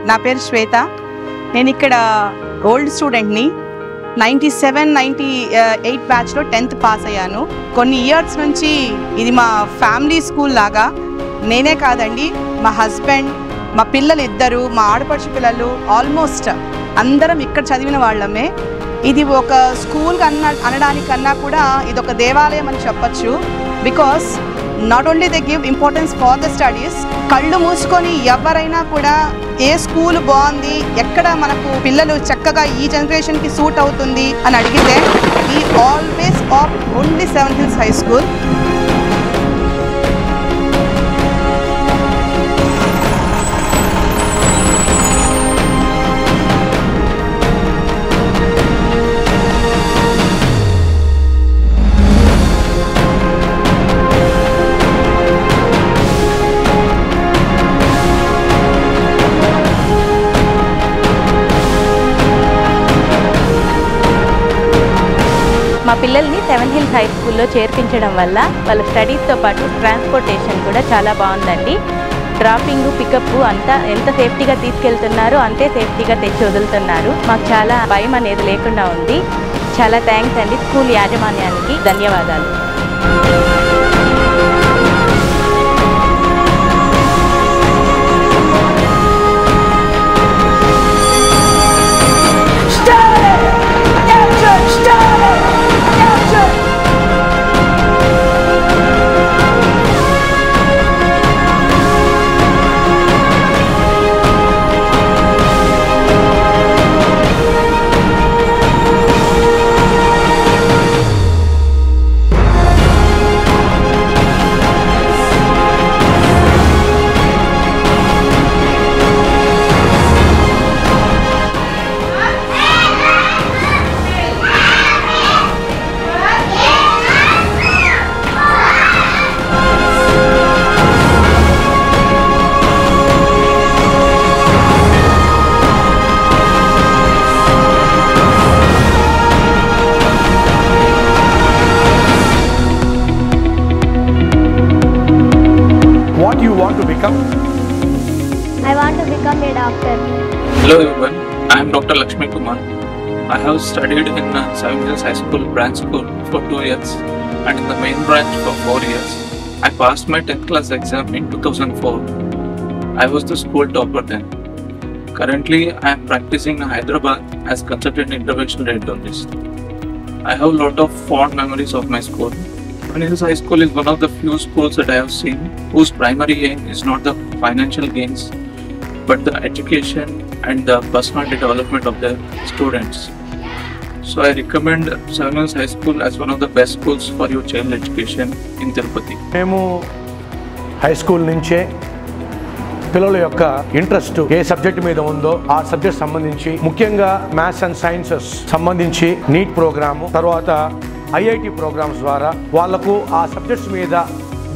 నా పేరు శ్వేత. నేను ఇక్కడ ఓల్డ్ స్టూడెంట్ని. 97-98 బ్యాచ్లో 10th పాస్ అయ్యాను. కొన్ని ఇయర్స్ నుంచి ఇది మా ఫ్యామిలీ స్కూల్ లాగా. నేనే కాదండి, మా హస్బెండ్, మా పిల్లలు ఇద్దరు, మా ఆడపడుచు పిల్లలు, ఆల్మోస్ట్ అందరం ఇక్కడ చదివిన వాళ్ళమే. ఇది ఒక స్కూల్ అనడానికన్నా కూడా ఇది ఒక దేవాలయం అని చెప్పచ్చు. Because not only they give importance for the studies. కళ్ళు మూసుకొని ఎవరైనా కూడా ఏ స్కూల్ బాగుంది, ఎక్కడ మనకు పిల్లలు చక్కగా ఈ జనరేషన్కి సూట్ అవుతుంది అని అడిగితే ఈ always of only seven hills high school. మా పిల్లల్ని సెవెన్ హిల్స్ హై స్కూల్లో చేర్పించడం వల్ల వాళ్ళ స్టడీస్తో పాటు ట్రాన్స్పోర్టేషన్ కూడా చాలా బాగుందండి. డ్రాపింగ్, పికప్ అంతా ఎంత సేఫ్టీగా తీసుకెళ్తున్నారో అంతే సేఫ్టీగా తెచ్చి వదులుతున్నారు. మాకు చాలా భయం అనేది లేకుండా ఉంది. చాలా థ్యాంక్స్ అండి స్కూల్ యాజమాన్యానికి. ధన్యవాదాలు. What you want to become? I want to become a doctor. Hello everyone, I am Dr. Lakshmi Kumar. I have studied in Seven Hills High School branch school for 2 years and in the main branch for 4 years. I passed my 10th class exam in 2004. I was the school topper then. Currently, I am practicing in Hyderabad as consultant intervention radiologist. I have a lot of fond memories of my school. Seven Hills High School is one of the few schools that I have seen whose primary aim is not the financial gains but the education and the personality development of the students. So I recommend Seven Hills High School as one of the best schools for your child education in Tirupati. మేము high school నుంచే పిల్లల యొక్క interest ఏ subject మీద ఉందో ఆ subject సంబంధించి, ముఖ్యంగా maths and sciences సంబంధించి నీట్ ప్రోగ్రాము, తర్వాత ఐఐటి ప్రోగ్రామ్స్ ద్వారా వాళ్లకు ఆ సబ్జెక్ట్స్ మీద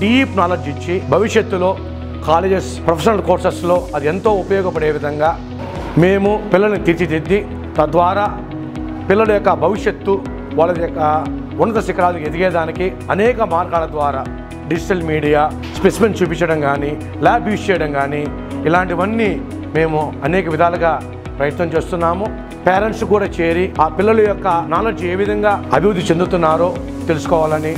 డీప్ నాలెడ్జ్ ఇచ్చి భవిష్యత్తులో కాలేజెస్, ప్రొఫెషనల్ కోర్సెస్లో అది ఎంతో ఉపయోగపడే విధంగా మేము పిల్లల్ని తీర్చిదిద్ది, తద్వారా పిల్లల యొక్క భవిష్యత్తు వాళ్ళ యొక్క ఉన్నత శిఖరాలకు ఎదిగేదానికి అనేక మార్గాల ద్వారా డిజిటల్ మీడియా, స్పెసిమెన్ చూపించడం కానీ, ల్యాబ్ యూజ్ చేయడం కానీ, ఇలాంటివన్నీ మేము అనేక విధాలుగా ప్రయత్నం చేస్తున్నాము. పేరెంట్స్ కూడా చేరి ఆ పిల్లల యొక్క నాలెడ్జ్ ఏ విధంగా అభివృద్ధి చెందుతున్నారో తెలుసుకోవాలని.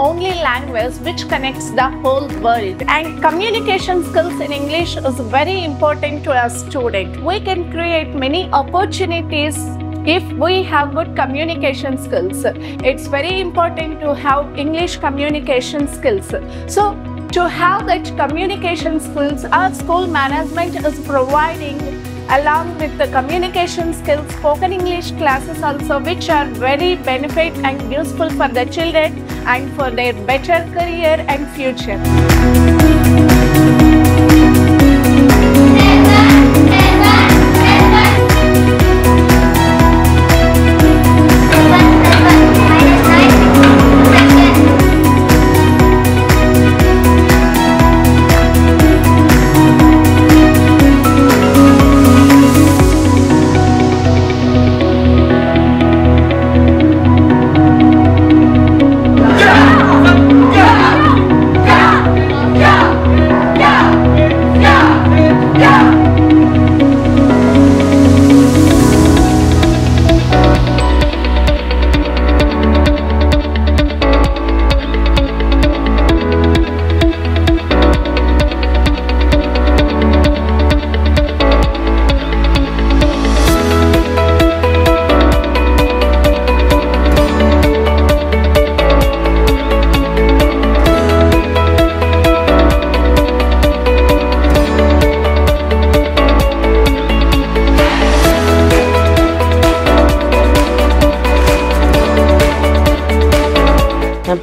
Only language which connects the whole world, and communication skills in English is very important to a student. We can create many opportunities if we have good communication skills. It's very important to have English communication skills. So to have that communication skills, our school management is providing, along with the communication skills, spoken English classes also, which are very benefit and useful for the children and for their better career and future.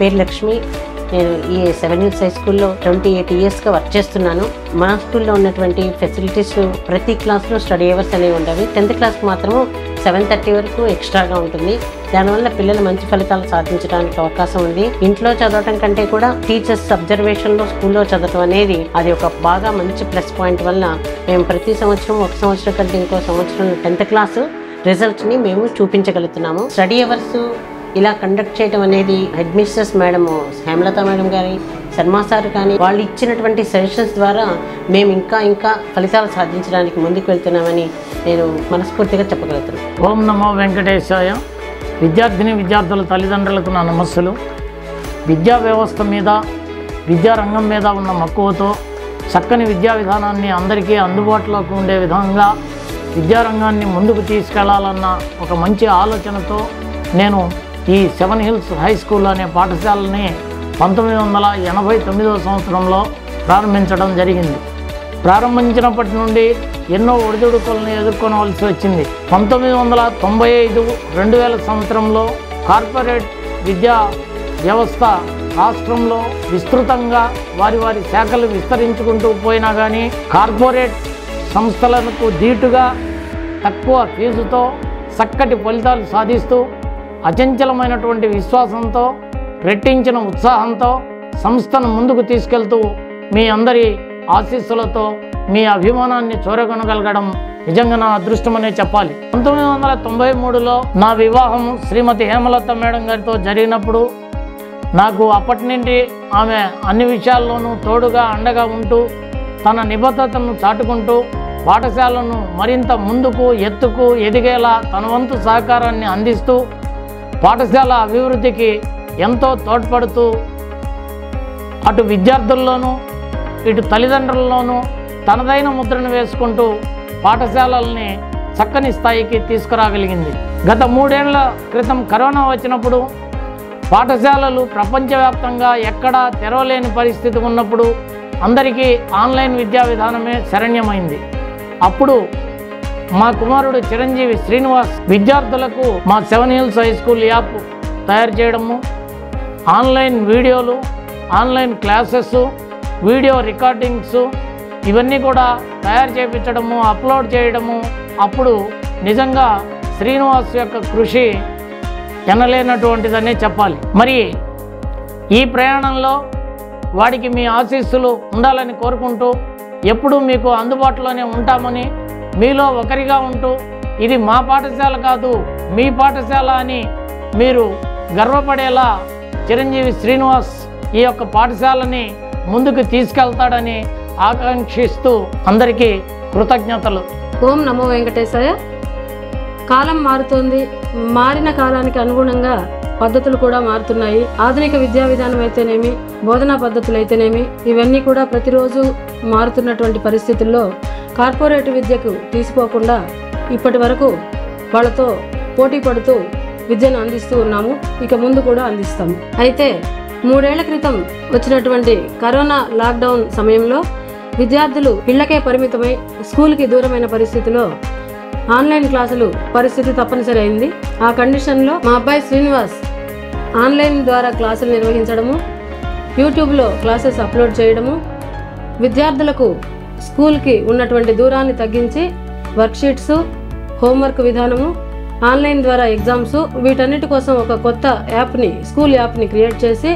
పేరు లక్ష్మి. నేను ఈ 7 Hills high స్కూల్లో 28 ఇయర్స్గా work చేస్తున్నాను. మా స్కూల్లో ఉన్నటువంటి facilities ప్రతి క్లాస్లో స్టడీ అవర్స్ అనేవి ఉండవి. 10th క్లాస్కి మాత్రము 7:30 వరకు ఎక్స్ట్రాగా ఉంటుంది. దానివల్ల పిల్లలు మంచి ఫలితాలు సాధించడానికి అవకాశం ఉంది. ఇంట్లో చదవటం కంటే కూడా టీచర్స్ అబ్జర్వేషన్లో స్కూల్లో చదవటం అనేది అది ఒక బాగా మంచి ప్లస్ పాయింట్ వల్ల మేము ప్రతి సంవత్సరం ఒక సంవత్సరం కంటే ఇంకో సంవత్సరం 10th క్లాస్ రిజల్ట్స్ని మేము చూపించగలుగుతున్నాము. స్టడీ అవర్స్ ఇలా కండక్ట్ చేయడం అనేది head mistress madam Hemalatha madam గారి, శర్మా సార్ కానీ వాళ్ళు ఇచ్చినటువంటి సజెషన్స్ ద్వారా మేము ఇంకా ఫలితాలు సాధించడానికి ముందుకు వెళ్తున్నామని నేను మనస్ఫూర్తిగా చెప్పగలుగుతున్నాను. ఓం నమో వెంకటేశాయ. విద్యార్థుల తల్లిదండ్రులకు నా నమస్సులు. విద్యా వ్యవస్థ మీద, విద్యారంగం మీద ఉన్న మక్కువతో చక్కని విద్యా విధానాన్ని అందరికీ అందుబాటులోకి ఉండే విధంగా విద్యారంగాన్ని ముందుకు తీసుకెళ్లాలన్న ఒక మంచి ఆలోచనతో నేను ఈ 7 Hills హై స్కూల్ అనే పాఠశాలని 1989వ సంవత్సరంలో ప్రారంభించడం జరిగింది. ప్రారంభించినప్పటి నుండి ఎన్నో ఒడిదుడుకులను ఎదుర్కొనవలసి వచ్చింది. 1995-2000 సంవత్సరంలో కార్పొరేట్ విద్యా వ్యవస్థ రాష్ట్రంలో విస్తృతంగా వారి శాఖలు విస్తరించుకుంటూ పోయినా కానీ కార్పొరేట్ సంస్థలకు ధీటుగా తక్కువ ఫీజుతో చక్కటి ఫలితాలు సాధిస్తూ అచంచలమైనటువంటి విశ్వాసంతో, రెట్టించిన ఉత్సాహంతో సంస్థను ముందుకు తీసుకెళ్తూ మీ అందరి ఆశీస్సులతో మీ అభిమానాన్ని చూరగొనగలగడం నిజంగా నా అదృష్టమనే చెప్పాలి. 1993లో నా వివాహం శ్రీమతి హేమలత మేడం గారితో జరిగినప్పుడు నాకు అప్పటి నుండి ఆమె అన్ని విషయాల్లోనూ తోడుగా అండగా ఉంటూ తన నిబద్ధతను చాటుకుంటూ పాఠశాలను మరింత ముందుకు ఎత్తుకు ఎదిగేలా తన వంతు సహకారాన్ని అందిస్తూ పాఠశాల అభివృద్ధికి ఎంతో తోడ్పడుతూ అటు విద్యార్థుల్లోనూ ఇటు తల్లిదండ్రుల్లోనూ తనదైన ముద్రను వేసుకుంటూ పాఠశాలల్ని చక్కని స్థాయికి తీసుకురాగలిగింది. గత 3 ఏళ్ల క్రితం కరోనా వచ్చినప్పుడు పాఠశాలలు ప్రపంచవ్యాప్తంగా ఎక్కడా తెరవలేని పరిస్థితి ఉన్నప్పుడు అందరికీ ఆన్లైన్ విద్యా విధానమే శరణ్యమైంది. అప్పుడు మా కుమారుడు చిరంజీవి శ్రీనివాస్ విద్యార్థులకు మా 7 Hills హై స్కూల్ యాప్ తయారు చేయడము, ఆన్లైన్ వీడియోలు, ఆన్లైన్ క్లాసెస్, వీడియో రికార్డింగ్స్ ఇవన్నీ కూడా తయారు చేయించడము, అప్లోడ్ చేయడము. అప్పుడు నిజంగా శ్రీనివాస్ యొక్క కృషి ఎనలేనటువంటిదనే చెప్పాలి. మరి ఈ ప్రయాణంలో వాడికి మీ ఆశీస్సులు ఉండాలని కోరుకుంటూ ఎప్పుడూ మీకు అందుబాటులోనే ఉంటామని, మీలో ఒకరిగా ఉంటూ ఇది మా పాఠశాల కాదు మీ పాఠశాల అని మీరు గర్వపడేలా చిరంజీవి శ్రీనివాస్ ఈ యొక్క పాఠశాలని ముందుకు తీసుకెళ్తాడని ఆకాంక్షిస్తూ అందరికీ కృతజ్ఞతలు. ఓం నమో వెంకటేశాయ. కాలం మారుతోంది. మారిన కాలానికి అనుగుణంగా పద్ధతులు కూడా మారుతున్నాయి. ఆధునిక విద్యా విధానం అయితేనేమి, బోధనా పద్ధతులు అయితేనేమి ఇవన్నీ కూడా ప్రతిరోజు మారుతున్నటువంటి పరిస్థితుల్లో కార్పొరేట్ విద్యకు తీసిపోకుండా ఇప్పటి వరకు వాళ్ళతో పోటీ పడుతూ విద్యను అందిస్తూ ఉన్నాము. ఇక ముందు కూడా అందిస్తాము. అయితే 3 ఏళ్ల క్రితం వచ్చినటువంటి కరోనా లాక్డౌన్ సమయంలో విద్యార్థులు ఇళ్లకే పరిమితమై స్కూల్కి దూరమైన పరిస్థితిలో ఆన్లైన్ క్లాసులు పరిస్థితి తప్పనిసరి అయింది. ఆ కండిషన్లో మా అబ్బాయి శ్రీనివాస్ ఆన్లైన్ ద్వారా క్లాసులు నిర్వహించడము, యూట్యూబ్లో క్లాసెస్ అప్లోడ్ చేయడము, విద్యార్థులకు స్కూల్కి ఉన్నటువంటి దూరాన్ని తగ్గించి వర్క్షీట్స్, హోంవర్క్ విధానము, ఆన్లైన్ ద్వారా ఎగ్జామ్స్ వీటన్నిటి కోసం ఒక కొత్త యాప్ని, స్కూల్ యాప్ని క్రియేట్ చేసి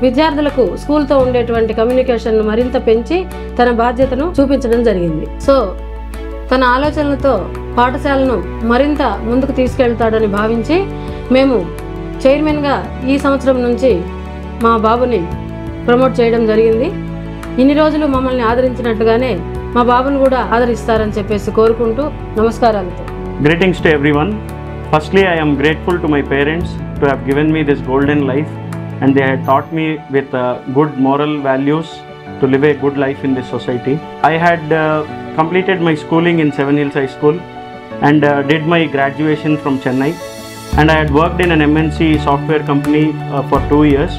విద్యార్థులకు స్కూల్తో ఉండేటువంటి కమ్యూనికేషన్ను మరింత పెంచి తన బాధ్యతను చూపించడం జరిగింది. సో తన ఆలోచనలతో పాఠశాలను మరింత ముందుకు తీసుకెళ్తాడని భావించి మేము చైర్మన్గా ఈ సంవత్సరం నుంచి మా బాబుని ప్రమోట్ చేయడం జరిగింది. ఇన్ని రోజులు మమ్మల్ని ఆదరించినట్టుగానే మా బాబును కూడా ఆదరిస్తారని చెప్పేసి కోరుకుంటూ నమస్కారాలతో. Greetings to everyone. Firstly, I am grateful to my parents to have given me this golden life, and they had taught me with good moral values to live a good life in this society. I had completed my schooling in 7 Hills High School and did my graduation from Chennai, and I had worked in an MNC software company for 2 years.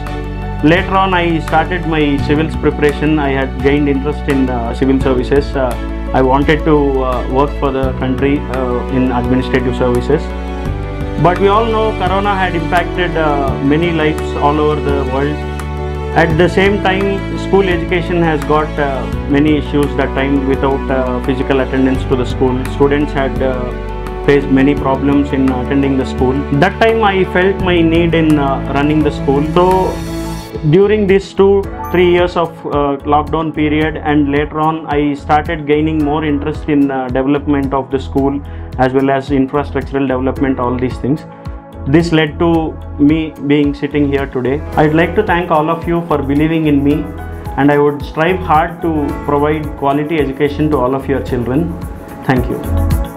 Later on, I started my civils preparation. I had gained interest in civil services. I wanted to work for the country in administrative services. But we all know Corona had impacted many lives all over the world. At the same time, school education has got many issues that time without physical attendance to the school. Students had faced many problems in attending the school. That time I felt my need in running the school. So during these 2-3 years of lockdown period, and later on I started gaining more interest in development of the school as well as infrastructural development, all these things. This led to me being sitting here today. I'd like to thank all of you for believing in me, and I would strive hard to provide quality education to all of your children. Thank you.